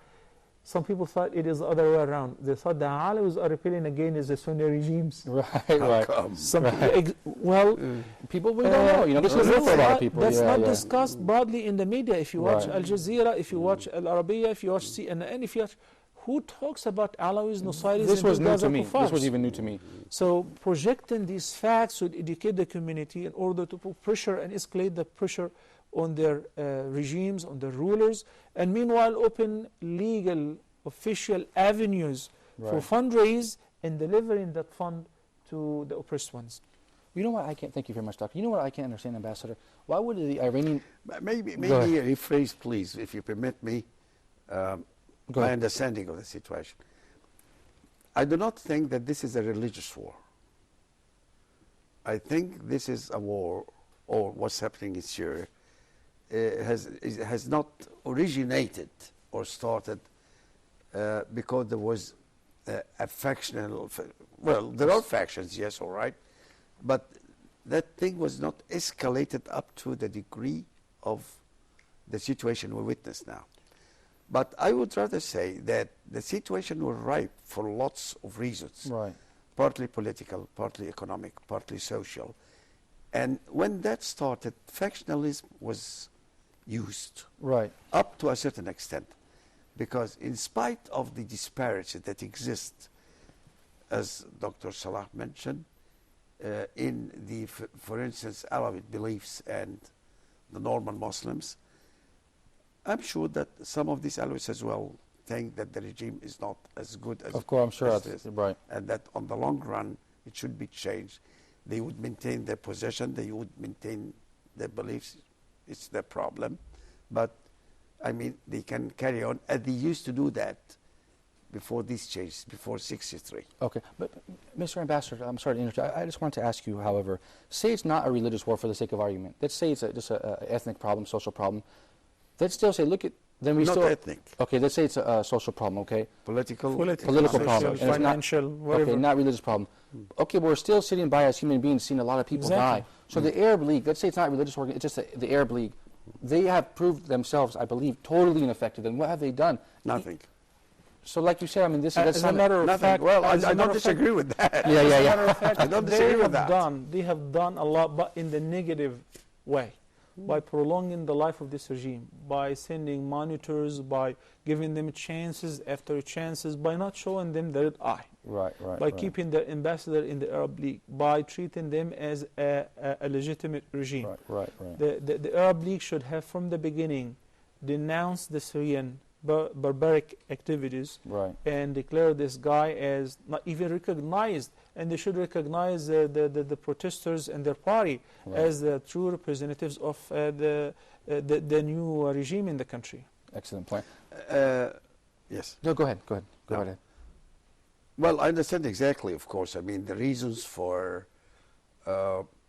some people thought it is the other way around. They thought the Alawi's are rebelling against the Sunni regimes. Right. Well, people we don't know. You know, this is for a lot of people. That's not discussed broadly in the media. If you watch Al Jazeera, if you watch Al Arabiya, if you watch CNN, if you watch, who talks about Alawis, Nusayris? This was new to me. This was even new to me. So projecting these facts would educate the community in order to put pressure and escalate the pressure on their regimes, on their rulers, and meanwhile open legal, official avenues for fundraise and delivering that fund to the oppressed ones. You know what I can't, thank you very much, Doctor. You know what I can't understand, Ambassador? Why would the Iranian... Maybe rephrase, please, if you permit me, my understanding of the situation. I do not think that this is a religious war. I think this is a war, or what's happening in Syria, has not originated or started because there was a factional, well, there are factions, yes, all right, but that thing was not escalated up to the degree of the situation we witness now. But I would rather say that the situation was ripe for lots of reasons, partly political, partly economic, partly social. And when that started, factionalism was used up to a certain extent, because in spite of the disparity that exists, as Dr. Salah mentioned, in the, for instance, Alawite beliefs and the normal Muslims, I'm sure that some of these Alawites as well think that the regime is not as good as of course, I'm sure as that's it is, right, and that on the long run it should be changed. They would maintain their possession, they would maintain their beliefs. It's their problem, but I mean they can carry on as they used to do that before these changes, before '63. Okay, but Mr. Ambassador, I'm sorry to interrupt. I just wanted to ask you, however, say it's not a religious war for the sake of argument. Let's say it's just an ethnic problem, social problem. Let's still say, look at, then we not still... ethnic. Okay, let's say it's a social problem, okay? Political problem. Financial, whatever. Okay, not religious problem. Okay, but we're still sitting by as human beings seeing a lot of people die. So the Arab League, let's say it's not a religious organization, it's just the Arab League. They have proved themselves, I believe, totally ineffective. And what have they done? Nothing. So like you said, I mean, this is As a matter of fact, Well, I as a don't matter of disagree fact- with that. Yeah, As a matter of fact, I don't disagree with that. They have done a lot, but in the negative way, by prolonging the life of this regime, by sending monitors, by giving them chances after chances, by not showing them the red eye, right, by keeping the ambassador in the Arab League, by treating them as a legitimate regime. Right. The Arab League should have, from the beginning, denounced the Syrian barbaric activities, and declare this guy as not even recognized, and they should recognize the protesters and their party as the true representatives of the new regime in the country. Excellent point. Yes. No, go ahead. Go ahead. Well, I understand exactly, of course. I mean, the reasons for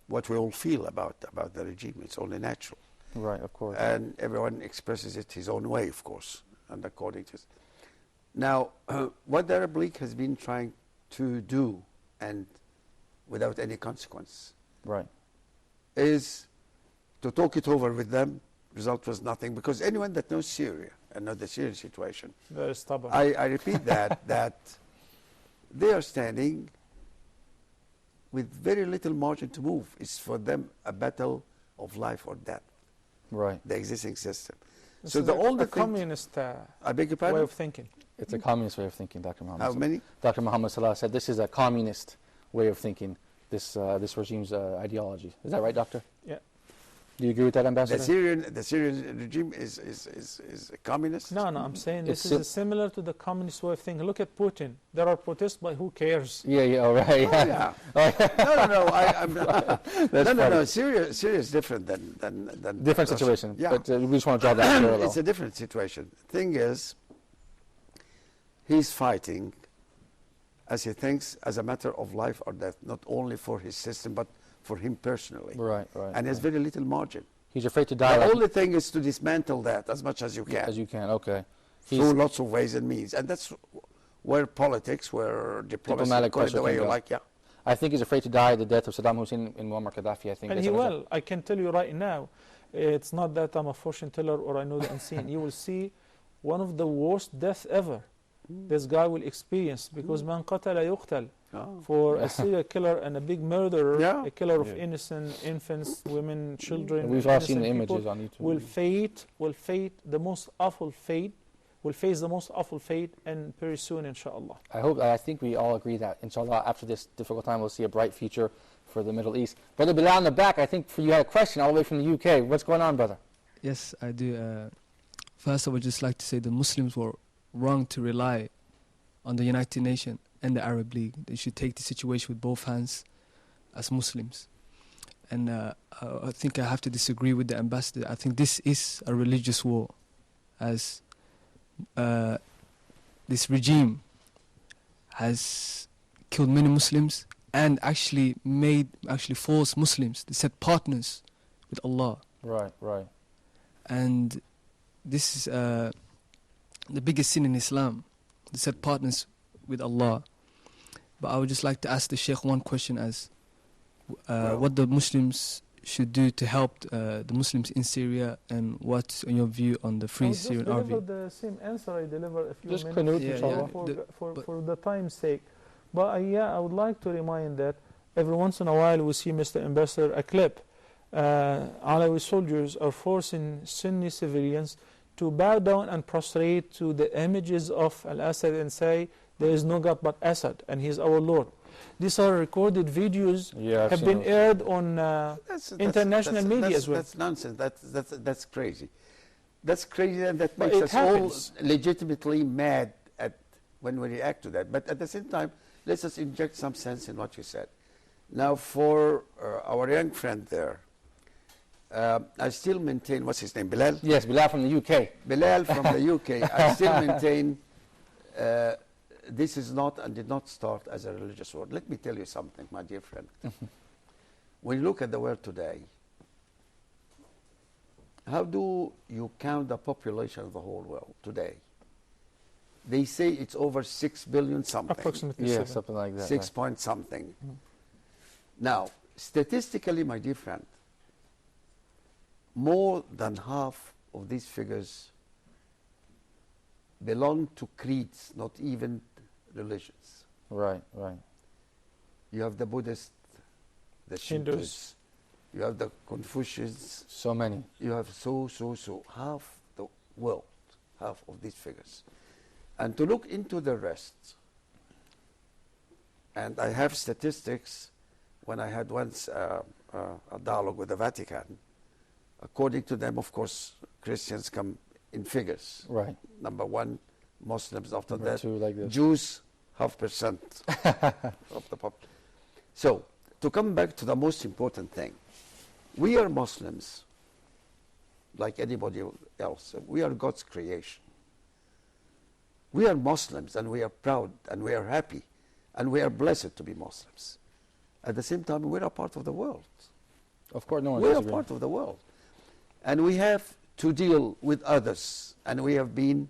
what we all feel about the regime. It's only natural. Right, of course. And everyone expresses it his own way, of course, and according to... Now, what the Arab League has been trying to do, and without any consequence, is to talk it over with them. Result was nothing, because anyone that knows Syria and knows the Syrian situation, very stubborn. I repeat that they are standing with very little margin to move. It's for them a battle of life or death. Right. The existing system. This So is the a only communist I beg your pardon? way of thinking. It's a communist way of thinking, Dr. Muhammad. How many? Dr. Muhammad Salah said this is a communist way of thinking, this regime's ideology. Is that right, Doctor? Yeah. Do you agree with that, Ambassador? The Syrian regime is a communist? No, I'm saying this is similar to the communist way of thinking. Look at Putin. There are protests, but who cares? Yeah, all right. No. Syria is different than different Russia. situation. Yeah. But we just want to draw that parallel. It's a different situation. Thing is, he's fighting, as he thinks, as a matter of life or death, not only for his system, but for him personally. Right. And there's very little margin. He's afraid to die. The only thing is to dismantle that as much as you can. As you can, okay. Through lots of ways and means. And that's where politics, where diplomacy, call it the way you like, I think he's afraid to die the death of Saddam Hussein and Muammar Gaddafi, I think. And he will. I can tell you right now, it's not that I'm a fortune teller or I know the unseen. You will see one of the worst deaths ever this guy will experience, because man qatala yuqtal. For a serial killer and a big murderer, a killer of innocent infants, women, children. And we've all seen the images on YouTube. Will face the most awful fate, and very soon, inshallah. I think we all agree that, inshallah, after this difficult time, we'll see a bright future for the Middle East. Brother Bilal in the back, I think you had a question all the way from the UK. What's going on, brother? Yes, I do. First, I would just like to say the Muslims were wrong to rely on the United Nations and the Arab League. They should take the situation with both hands as Muslims. And I think I have to disagree with the ambassador. I think this is a religious war, as this regime has killed many Muslims and actually forced Muslims to set partners with Allah. Right. And this is the biggest sin in Islam, to set partners with Allah. But I would just like to ask the Sheikh one question, as what the Muslims should do to help the Muslims in Syria, and what's your view on the Free Syrian Army? I deliver the same answer I delivered a few just minutes for the time's sake. But I would like to remind that every once in a while we see, Mr. Ambassador, a clip. Alawi soldiers are forcing Sunni civilians to bow down and prostrate to the images of Al-Assad and say, there is no God but Assad, and he is our Lord. These are recorded videos, have been aired on international media as well. That's nonsense. That's crazy. That's crazy, and that makes us all legitimately mad when we react to that. But at the same time, let's just inject some sense in what you said. Now, for our young friend there, I still maintain, what's his name, Bilal? Yes, Bilal from the UK. Bilal from the UK. I still maintain this is not and did not start as a religious war. Let me tell you something, my dear friend. When you look at the world today, how do you count the population of the whole world today? They say it's over 6 billion something. Approximately something like that. 6 point something. Now, statistically, my dear friend, more than half of these figures belong to creeds, not even religions. Right, right. You have the Buddhists, the Hindus. Shintoists, you have the Confucians. So many. You have so. Half the world, half of these figures. And to look into the rest, and I have statistics when I had once a dialogue with the Vatican. According to them, of course, Christians come in figures. Right. Number one, Muslims after Number that. two, like this. Jews, 0.5% of the population. So, to come back to the most important thing, we are Muslims, like anybody else. We are God's creation. We are Muslims, and we are proud, and we are happy, and we are blessed to be Muslims. At the same time, we're a part of the world. Of course, no one's We're a disagreeing. part of the world. And we have to deal with others, and we have been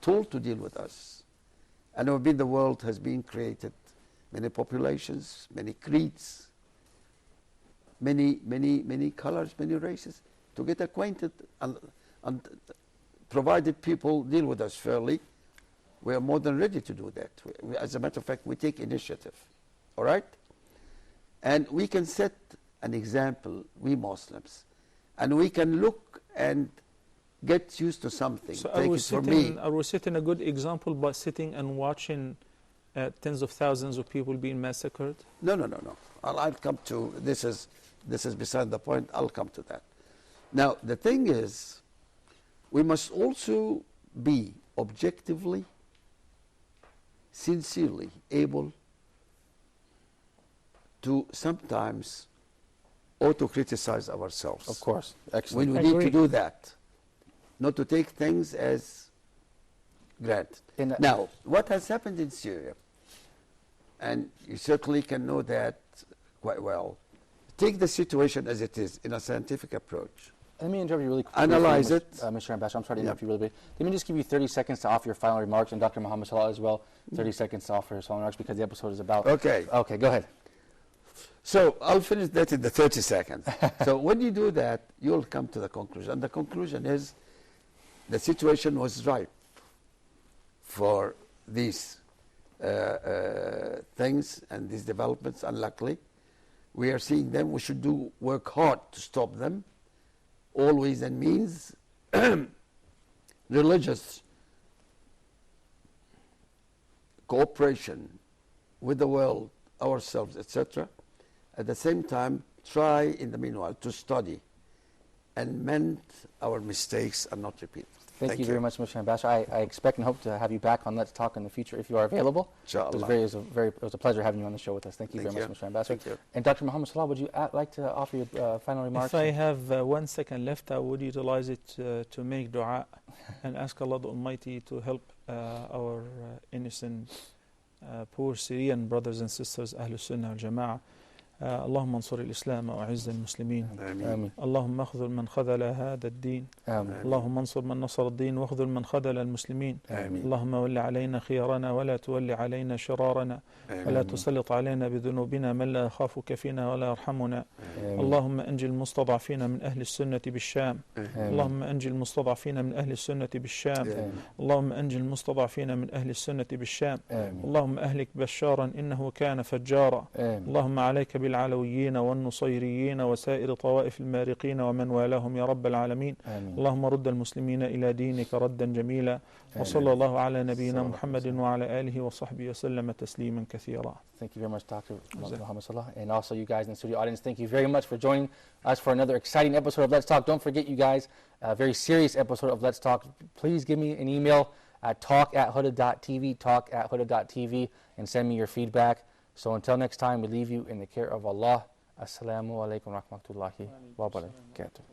told to deal with us. And the world has been created, many populations, many creeds, many colors, many races, to get acquainted, and provided people deal with us fairly, we are more than ready to do that. As a matter of fact, we take initiative, all right? And we can set an example, we Muslims, and we can look and get used to something. So Take it from me. are we setting a good example by sitting and watching tens of thousands of people being massacred? No. I'll come to, this is beside the point, I'll come to that. Now, the thing is, we must also be objectively, sincerely able to sometimes auto-criticize ourselves. Of course. Excellent. When we need to do that, not to take things as granted. Now, what has happened in Syria, and you certainly can know that quite well, take the situation as it is in a scientific approach. Let me interrupt you really quickly. Analyze it. Mr. Ambassador, I'm sorry to interrupt you really big. Let me just give you 30 seconds to offer your final remarks, and Dr. Muhammad Salah as well, 30 seconds to offer his final remarks, because the episode is about... Okay. Okay, go ahead. So I'll finish that in the 30 seconds. So when you do that, you'll come to the conclusion. And the conclusion is the situation was ripe for these things and these developments, unluckily. We are seeing them. We should work hard to stop them, always and means religious cooperation with the world, ourselves, etc. At the same time, try in the meanwhile to study and mend our mistakes and not repeat. Thank you very much, Mr. Ambassador. I expect and hope to have you back on Let's Talk in the future if you are available. Inshallah. It was a pleasure having you on the show with us. Thank you very much, Mr. Ambassador. Thank you. And Dr. Muhammad Salah, would you like to offer your final remarks? If I have 1 second left, I would utilize it to make dua and ask Allah the Almighty to help our innocent, poor Syrian brothers and sisters, Ahlul Sunnah wal Jama'ah. اللهم انصر الإسلام وأعز المسلمين آمين. اللهم اخذل من خذل هذا الدين اللهم انصر من نصر الدين واخذل من خذل المسلمين اللهم ول علينا خيارنا ولا تول علينا شرارنا ولا تسلط علينا بذنوبنا من لا يخافك فينا ولا يرحمنا اللهم أنجي المستضعفين من أهل السنة بالشام اللهم أنجي المستضعفين من أهل السنة بالشام اللهم أنجي المستضعفين من أهل السنة بالشام اللهم أهلك بشارا إنه كان فجارا اللهم عليك بالعلويين والنصيريين وسائر طوائف المارقين ومن والاهم يا رب العالمين اللهم رد المسلمين إلى دينك ردا جميلا وصلى الله على نبينا محمد وعلى آله وصحبه وسلم تسليما كثيرا. Thank you very much, Dr. Muhammad Salah. And also you guys in the studio audience, thank you very much for joining us for another exciting episode of Let's Talk. Don't forget, you guys, a very serious episode of Let's Talk. Please give me an email at talk@huda.tv, talk@huda.tv, and send me your feedback. So until next time, we leave you in the care of Allah. Assalamu alaikum wa rahmatullahi wa barakatuh.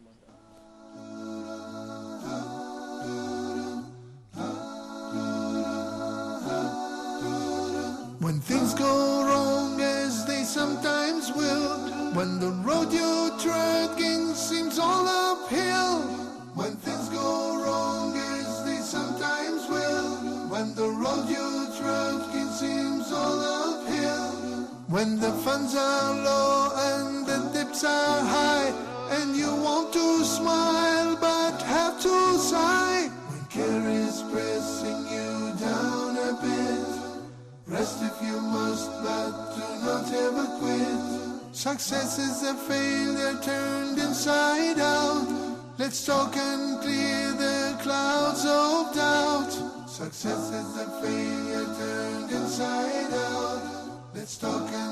When things go wrong, as they sometimes will, when the road you're treading seems all uphill, when things go wrong, as they sometimes will, when the road you're treading seems all uphill, when the funds are low and the dips are high, and you want to smile but have to sigh, when care is pressing you rest if you must, but do not ever quit. Success is a failure turned inside out. Let's talk and clear the clouds of doubt. Success is a failure turned inside out. Let's talk and